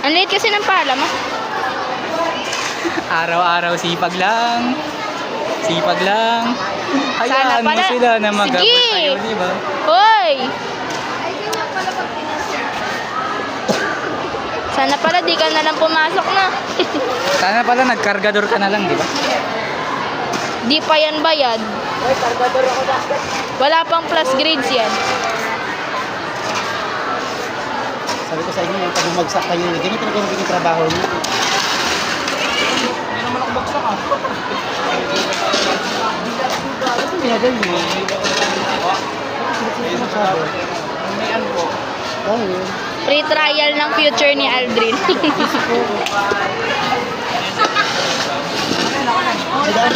Ang liit kasi ng pala mo. Araw-araw sipag lang. Sipag lang. Sana Hayaan mo pala- sila na magabot Sige. sa'yo, di ba? Hoy! Sana pala di ka na lang pumasok na. Sana pala nagkargador ka na lang, di ba? Di pa yan bayad. Wala pang plus grades yan. Sabi ko sa inyo, yung pag bumagsak kayo, ganyan talaga yung naging trabaho niyo. Hindi naman ako bagsak ah. Ano ginagay niyo? May ano po. Dahil, Free trial ng future ni Aldrin. daan